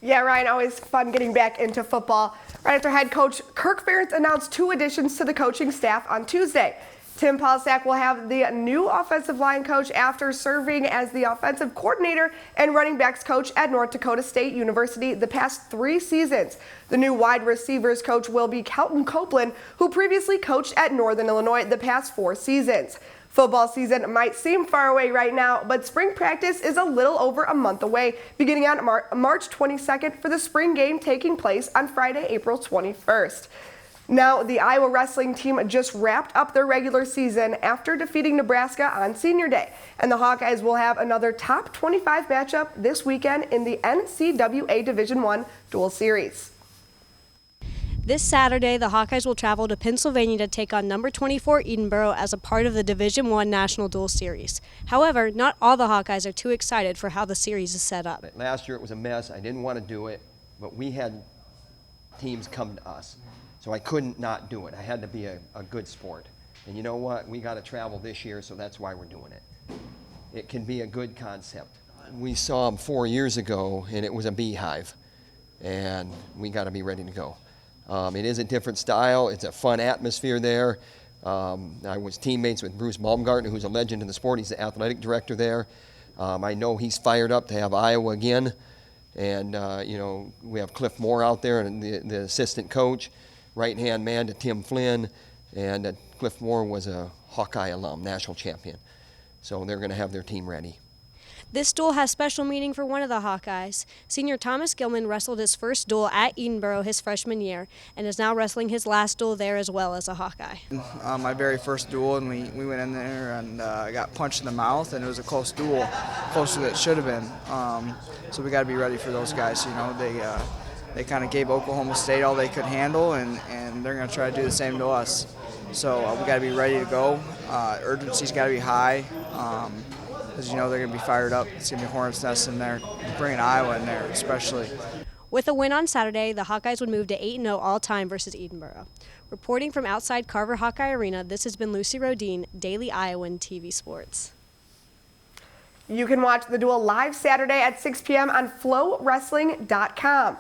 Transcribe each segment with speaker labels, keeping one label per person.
Speaker 1: Yeah, Ryan, always fun getting back into football. Right after head coach Kirk Ferentz announced 2 additions to the coaching staff on Tuesday. Tim Paulsack will have the new offensive line coach after serving as the offensive coordinator and running backs coach at North Dakota State University the past 3 seasons. The new wide receivers coach will be Kelton Copeland, who previously coached at Northern Illinois the past 4 seasons. Football season might seem far away right now, but spring practice is a little over a month away, beginning on March 22nd for the spring game taking place on Friday, April 21st. Now, the Iowa wrestling team just wrapped up their regular season after defeating Nebraska on Senior Day, and the Hawkeyes will have another top 25 matchup this weekend in the NCAA Division I Dual Series.
Speaker 2: This Saturday, the Hawkeyes will travel to Pennsylvania to take on number 24 Edinboro as a part of the Division I National Dual Series. However, not all the Hawkeyes are too excited for how the series is set up.
Speaker 3: Last year it was a mess. I didn't want to do it, but we had teams come to us. So I couldn't not do it. I had to be a good sport. And you know what? We got to travel this year, so that's why we're doing it. It can be a good concept. We saw them 4 years ago, and it was a beehive. And we got to be ready to go. It is a different style. It's a fun atmosphere there. I was teammates with Bruce Baumgartner, who's a legend in the sport. He's the athletic director there. I know he's fired up to have Iowa again. And, we have Cliff Moore out there, and the assistant coach. Right-hand man to Tim Flynn, and Cliff Moore was a Hawkeye alum, national champion. So they're going to have their team ready.
Speaker 2: This duel has special meaning for one of the Hawkeyes. Senior Thomas Gilman wrestled his first duel at Edinboro his freshman year and is now wrestling his last duel there as well as a Hawkeye.
Speaker 4: My very first duel, and we went in there and got punched in the mouth, and it was a close duel, closer than it should have been. So we got to be ready for those guys. They kind of gave Oklahoma State all they could handle, and they're going to try to do the same to us. So we got to be ready to go. Urgency's got to be high. As you know, they're going to be fired up. It's going to be Hornets' Nest in there, bringing Iowa in there especially.
Speaker 2: With a win on Saturday, the Hawkeyes would move to 8-0 all-time versus Edinboro. Reporting from outside Carver Hawkeye Arena, this has been Lucy Rodine, Daily Iowan TV Sports.
Speaker 1: You can watch the duel live Saturday at 6 p.m. on FlowWrestling.com.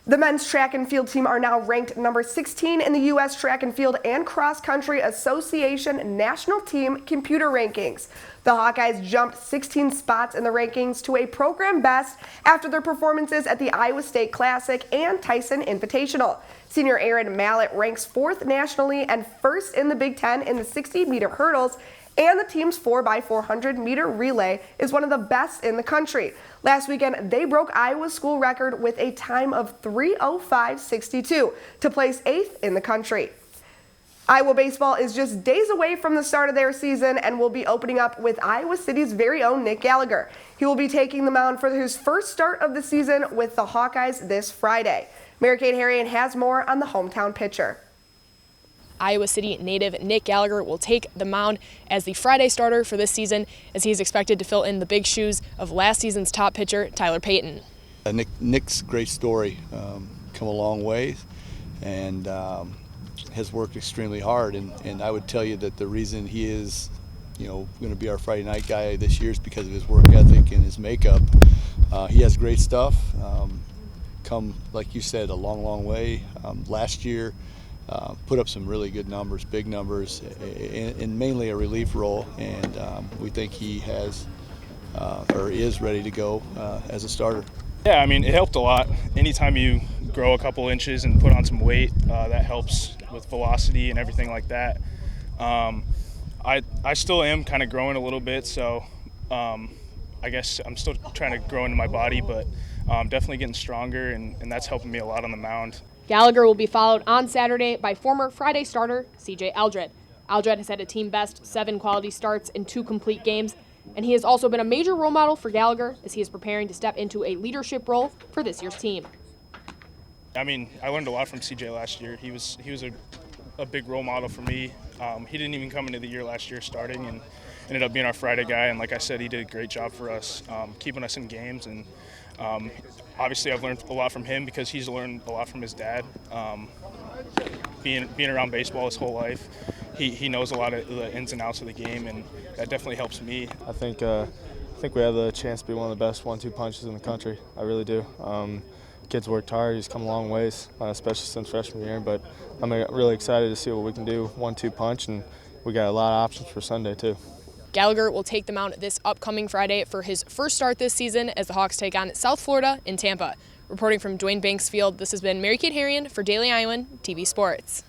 Speaker 1: The men's track and field team are now ranked number 16 in the U.S. Track and Field and Cross Country Association National Team Computer Rankings. The Hawkeyes jumped 16 spots in the rankings to a program best after their performances at the Iowa State Classic and Tyson Invitational. Senior Aaron Mallett ranks 4th nationally and 1st in the Big Ten in the 60-meter hurdles, and the team's 4x400 meter relay is one of the best in the country. Last weekend, they broke Iowa's school record with a time of 3:05.62 to place 8th in the country. Iowa baseball is just days away from the start of their season and will be opening up with Iowa City's very own Nick Gallagher. He will be taking the mound for his first start of the season with the Hawkeyes this Friday. Mary Kate Harrian has more on the hometown pitcher.
Speaker 5: Iowa City native Nick Gallagher will take the mound as the Friday starter for this season, as he is expected to fill in the big shoes of last season's top pitcher, Tyler Payton.
Speaker 6: Nick's great story, come a long way, and has worked extremely hard. And I would tell you that the reason he is, going to be our Friday night guy this year is because of his work ethic and his makeup. He has great stuff. Come, like you said, a long, long way. Last year, put up some really good numbers, big numbers, in mainly a relief role, and we think he has or is ready to go as a starter.
Speaker 7: Yeah, I mean, it helped a lot. Anytime you grow a couple inches and put on some weight, that helps with velocity and everything like that. I still am kind of growing a little bit, so I guess I'm still trying to grow into my body, but definitely getting stronger, and that's helping me a lot on the mound.
Speaker 5: Gallagher will be followed on Saturday by former Friday starter C.J. Eldred. Eldred has had a team best 7 quality starts in 2 complete games, and he has also been a major role model for Gallagher as he is preparing to step into a leadership role for this year's team.
Speaker 7: I mean, I learned a lot from C.J. last year. He was a big role model for me. He didn't even come into the year last year starting and ended up being our Friday guy, and like I said, he did a great job for us, keeping us in games. And obviously I've learned a lot from him because he's learned a lot from his dad. Being around baseball his whole life, he knows a lot of the ins and outs of the game, and that definitely helps me.
Speaker 8: I think we have the chance to be one of the best 1-2 punches in the country. I really do. kid's worked hard. He's come a long ways, especially since freshman year. But I'm really excited to see what we can do 1-2 punch, and we got a lot of options for Sunday too.
Speaker 5: Gallagher will take the mound this upcoming Friday for his first start this season as the Hawks take on South Florida in Tampa. Reporting from Dwayne Banks Field, this has been Mary Kate Harrion for Daily Iowan TV Sports.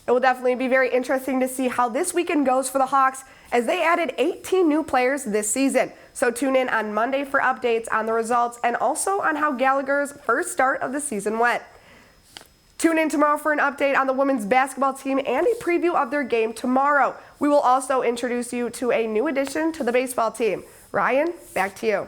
Speaker 1: It will definitely be very interesting to see how this weekend goes for the Hawks as they added 18 new players this season. So tune in on Monday for updates on the results and also on how Gallagher's first start of the season went. Tune in tomorrow for an update on the women's basketball team and a preview of their game tomorrow. We will also introduce you to a new addition to the baseball team. Ryan, back to you.